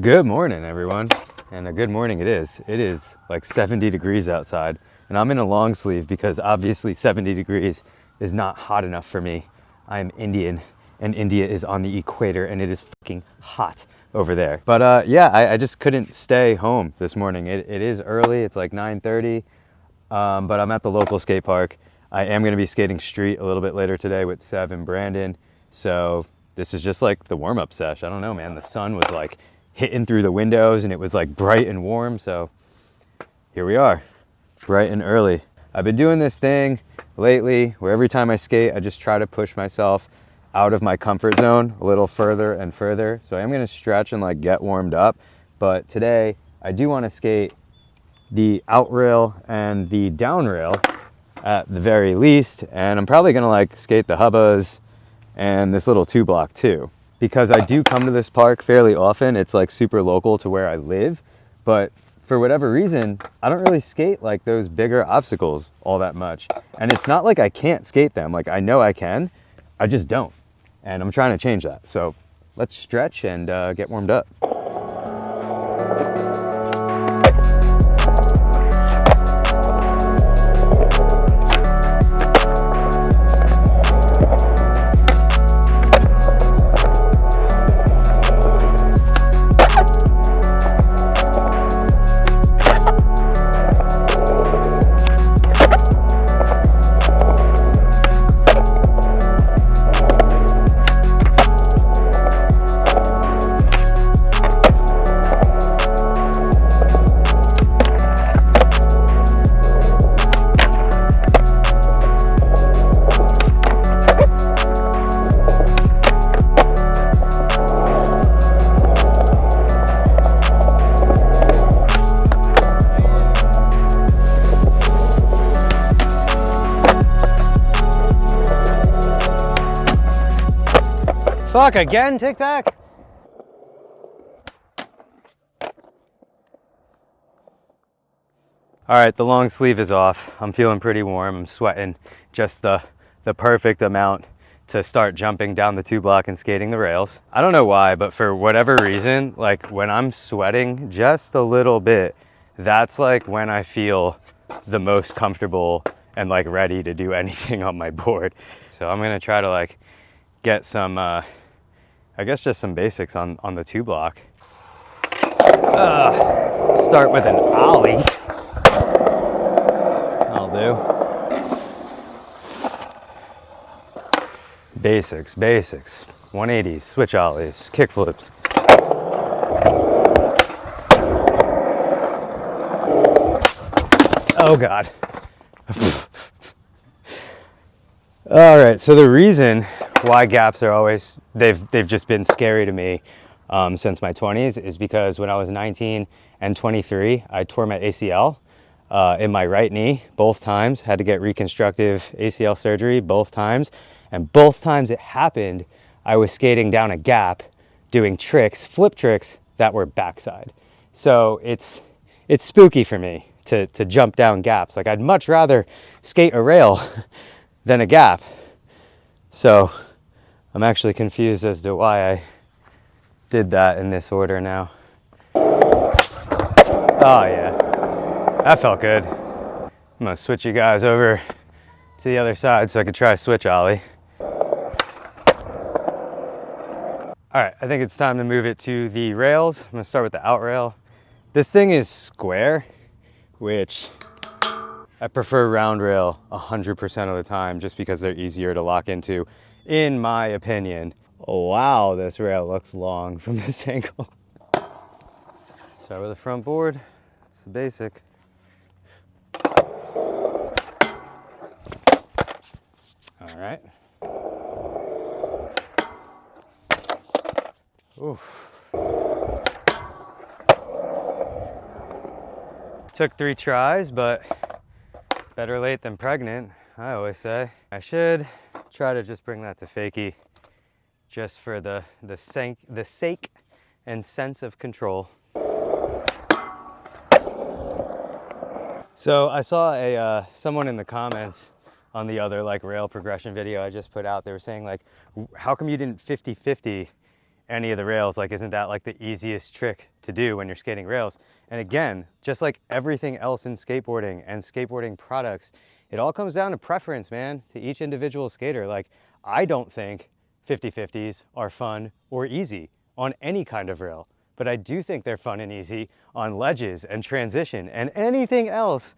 Good morning, everyone. And a good morning it is. It is like 70 degrees outside, and I'm in a long sleeve because obviously 70 degrees is not hot enough for me. I am Indian, and India is on the equator, and it is fucking hot over there. But yeah, I just couldn't stay home this morning. It is early. It's like 9:30, but I'm at the local skate park. I am going to be skating street a little bit later today with Sev and Brandon. So this is just like the warm-up sesh. I don't know, man. The sun was like hitting through the windows and it was like bright and warm. So here we are, bright and early. I've been doing this thing lately where every time I skate, I just try to push myself out of my comfort zone a little further and further. So I am going to stretch and like get warmed up. But today I do want to skate the out rail and the down rail at the very least. And I'm probably going to like skate the hubbas and this little 2-block too, because I do come to this park fairly often. It's like super local to where I live, but for whatever reason, I don't really skate like those bigger obstacles all that much. And it's not like I can't skate them. Like I know I can, I just don't. And I'm trying to change that. So let's stretch and get warmed up. Fuck, again, Tic Tac? All right, the long sleeve is off. I'm feeling pretty warm. I'm sweating just the perfect amount to start jumping down the 2-block and skating the rails. I don't know why, but for whatever reason, like when I'm sweating just a little bit, that's like when I feel the most comfortable and like ready to do anything on my board. So I'm gonna try to like get some, I guess just some basics on the 2-block. Start with an ollie. I'll do. Basics. 180s, switch ollies, kick flips. Oh God. All right, so the reason why gaps are always, they've just been scary to me since my 20s is because when I was 19 and 23, I tore my ACL in my right knee both times, had to get reconstructive ACL surgery both times. And both times it happened, I was skating down a gap doing tricks, flip tricks that were backside. So it's spooky for me to jump down gaps. Like I'd much rather skate a rail than a gap. So I'm actually confused as to why I did that in this order now. Oh yeah, that felt good. I'm gonna switch you guys over to the other side so I could try a switch ollie. All right, I think it's time to move it to the rails. I'm gonna start with the out rail. This thing is square, which I prefer round rail 100% of the time just because they're easier to lock into, in my opinion. Oh, wow, this rail looks long from this angle. Start with the front board. It's the basic. All right. Oof. Took 3 tries, but better late than pregnant, I always say. I should try to just bring that to fakie just for the sake and sense of control. So I saw someone in the comments on the other like rail progression video I just put out. They were saying like, how come you didn't 50-50 any of the rails. Like, isn't that like the easiest trick to do when you're skating rails? And again, just like everything else in skateboarding and skateboarding products, it all comes down to preference, man, to each individual skater. Like, I don't think 50/50s are fun or easy on any kind of rail, but I do think they're fun and easy on ledges and transition and anything else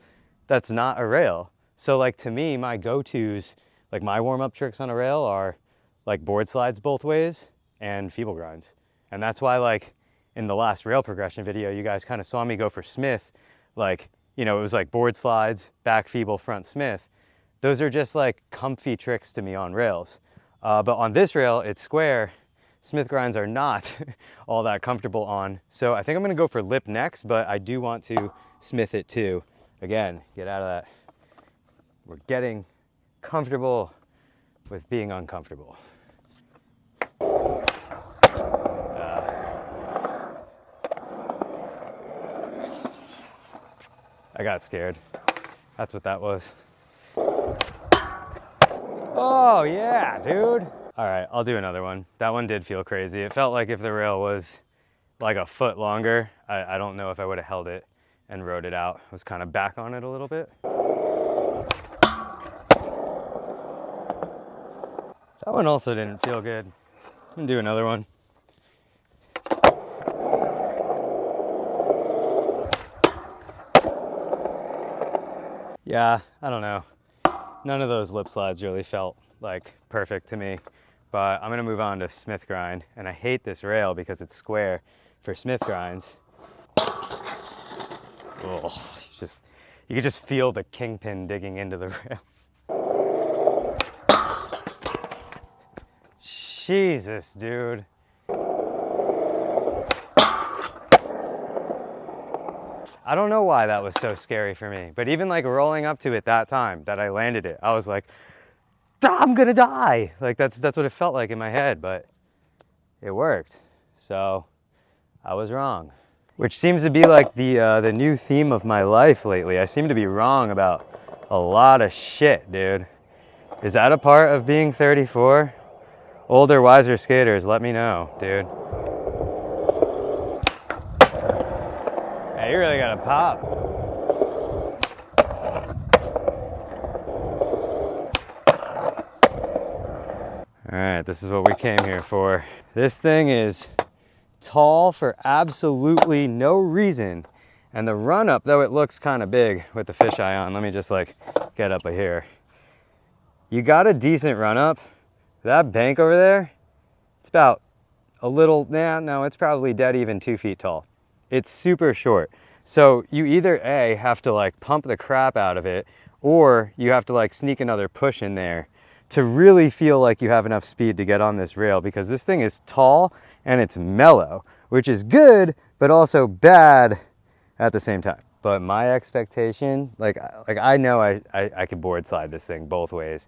that's not a rail. So like, to me, my go-tos, like my warm-up tricks on a rail are like board slides both ways and feeble grinds. And that's why, like, in the last rail progression video, you guys kind of saw me go for Smith. Like, you know, it was like board slides, back feeble, front Smith. Those are just like comfy tricks to me on rails. But on this rail, it's square. Smith grinds are not all that comfortable on. So I think I'm gonna go for lip next, but I do want to Smith it too. Again, get out of that. We're getting comfortable with being uncomfortable. I got scared. That's what that was. Oh yeah, dude. All right, I'll do another one. That one did feel crazy. It felt like if the rail was like a foot longer, I don't know if I would have held it and rode it out. I was kind of back on it a little bit. That one also didn't feel good. I'm gonna do another one. Yeah, I don't know. None of those lip slides really felt like perfect to me, but I'm gonna move on to Smith grind. And I hate this rail because it's square for Smith grinds. Oh, you can just feel the kingpin digging into the rail. Jesus, dude. I don't know why that was so scary for me, but even like rolling up to it that time that I landed it, I was like, I'm gonna die. Like that's what it felt like in my head, but it worked. So I was wrong, which seems to be like the new theme of my life lately. I seem to be wrong about a lot of shit, dude. Is that a part of being 34? Older, wiser skaters, let me know, dude. Hey, you really gotta pop. All right, this is what we came here for. This thing is tall for absolutely no reason. And the run up, though it looks kind of big with the fisheye on, let me just like get up here. You got a decent run up. That bank over there, it's about a little, no, it's probably dead even 2 feet tall. It's super short. So you either A, have to like pump the crap out of it, or you have to like sneak another push in there to really feel like you have enough speed to get on this rail, because this thing is tall and it's mellow, which is good, but also bad at the same time. But my expectation, like I know I could board slide this thing both ways,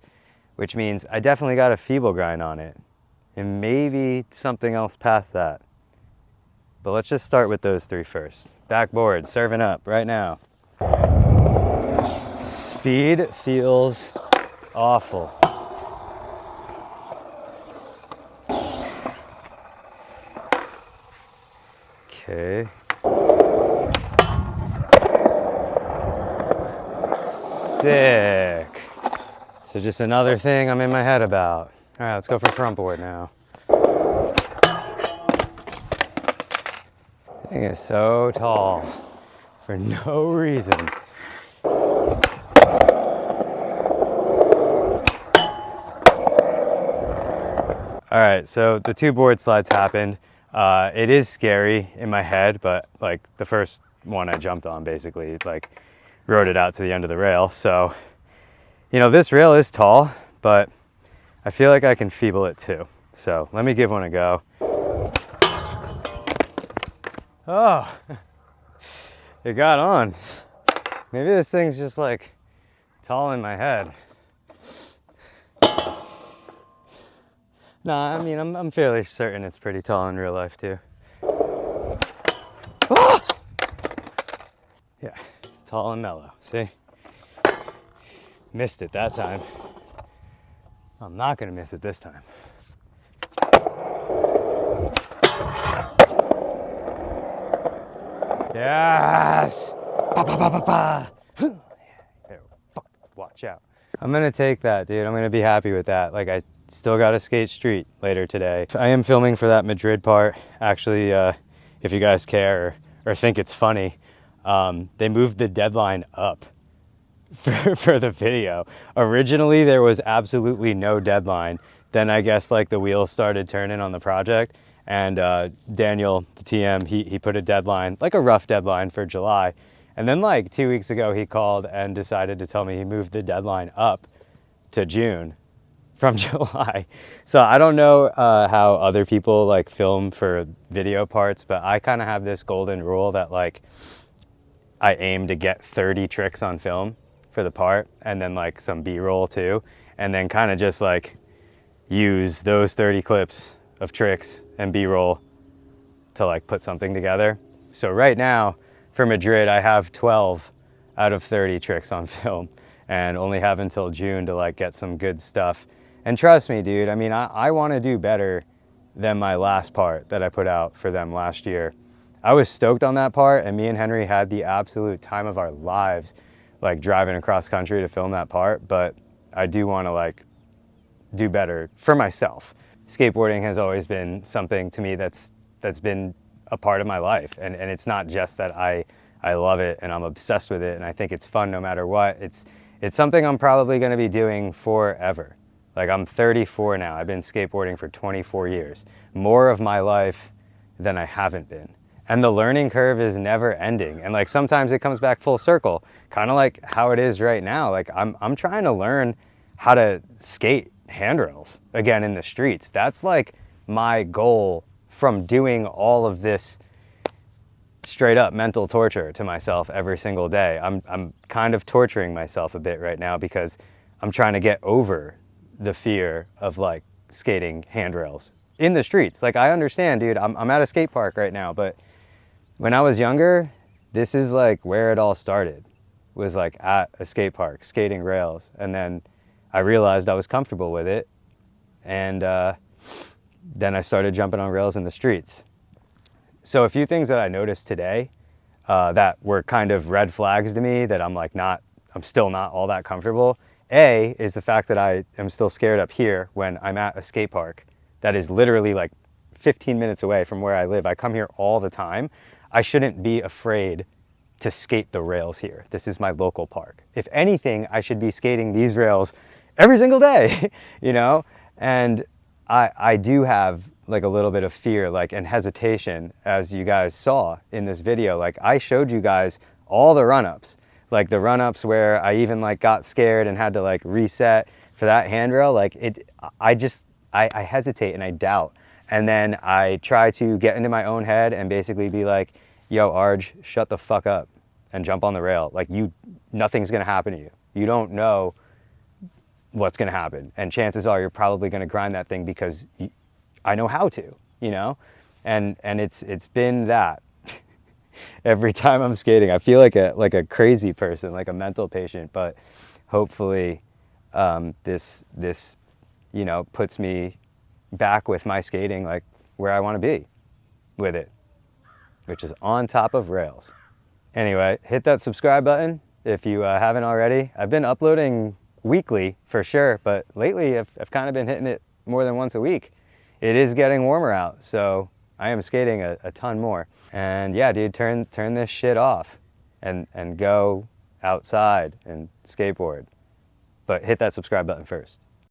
which means I definitely got a feeble grind on it and maybe something else past that. But let's just start with those three first. Backboard, serving up right now. Speed feels awful. Okay. Sick. So just another thing I'm in my head about. All right, let's go for front board now. Thing is so tall for no reason. All right, so the 2 board slides happened. It is scary in my head, but like the first one I jumped on basically like rode it out to the end of the rail. So, you know, this rail is tall, but I feel like I can feeble it too. So let me give one a go. Oh, it got on. Maybe this thing's just like tall in my head. Nah, I mean, I'm fairly certain it's pretty tall in real life too. Oh! Yeah, tall and mellow, see? Missed it that time. I'm not gonna miss it this time. Yes. Ba, ba, ba, ba, ba. Yeah, fuck, watch out. I'm gonna take that, dude. I'm gonna be happy with that. Like, I still gotta skate street later today. I am filming for that Madrid part. Actually, if you guys care or think it's funny, they moved the deadline up for the video. Originally, there was absolutely no deadline. Then I guess like the wheels started turning on the project, and Daniel, the TM, he put a deadline, like a rough deadline for July. And then like 2 weeks ago, he called and decided to tell me he moved the deadline up to June from July. So I don't know how other people like film for video parts, but I kind of have this golden rule that like I aim to get 30 tricks on film for the part, and then like some B-roll too, and then kind of just like use those 30 clips of tricks and B-roll to like put something together. So right now for Madrid, I have 12 out of 30 tricks on film, and only have until June to like get some good stuff. And trust me, dude, I mean, I want to do better than my last part that I put out for them last year. I was stoked on that part, and me and Henry had the absolute time of our lives, like driving across country to film that part. But I do want to like do better for myself. Skateboarding has always been something to me that's been a part of my life, and it's not just that I love it and I'm obsessed with it and I think it's fun no matter what. It's something I'm probably going to be doing forever. Like, I'm 34 now. I've been skateboarding for 24 years, more of my life than I haven't been. And the learning curve is never ending. And like sometimes it comes back full circle, kind of like how it is right now. Like I'm trying to learn how to skate handrails again in the streets. That's like my goal from doing all of this straight up mental torture to myself every single day. I'm kind of torturing myself a bit right now because I'm trying to get over the fear of like skating handrails in the streets. Like, I understand, dude, I'm at a skate park right now, but when I was younger, this is like where it all started, was like at a skate park, skating rails. And then I realized I was comfortable with it. And then I started jumping on rails in the streets. So a few things that I noticed today that were kind of red flags to me that I'm still not all that comfortable. A is the fact that I am still scared up here when I'm at a skate park that is literally like 15 minutes away from where I live. I come here all the time. I shouldn't be afraid to skate the rails here. This is my local park. If anything, I should be skating these rails every single day, you know? And I do have like a little bit of fear, like, and hesitation, as you guys saw in this video. Like, I showed you guys all the run-ups, like the run-ups where I even like got scared and had to like reset for that handrail. Like I hesitate and I doubt. And then I try to get into my own head and basically be like, yo, Arj, shut the fuck up and jump on the rail. Like, nothing's gonna happen to you. You don't know what's gonna happen. And chances are you're probably gonna grind that thing because I know how to, you know? And it's been that every time I'm skating. I feel like a crazy person, like a mental patient, but hopefully this, you know, puts me back with my skating like where I want to be with it, which is on top of rails. Anyway, hit that subscribe button if you haven't already. I've been uploading weekly for sure, but lately I've kind of been hitting it more than once a week. It is getting warmer out, so I am skating a ton more. And yeah, dude, turn this shit off and go outside and skateboard. But hit that subscribe button first.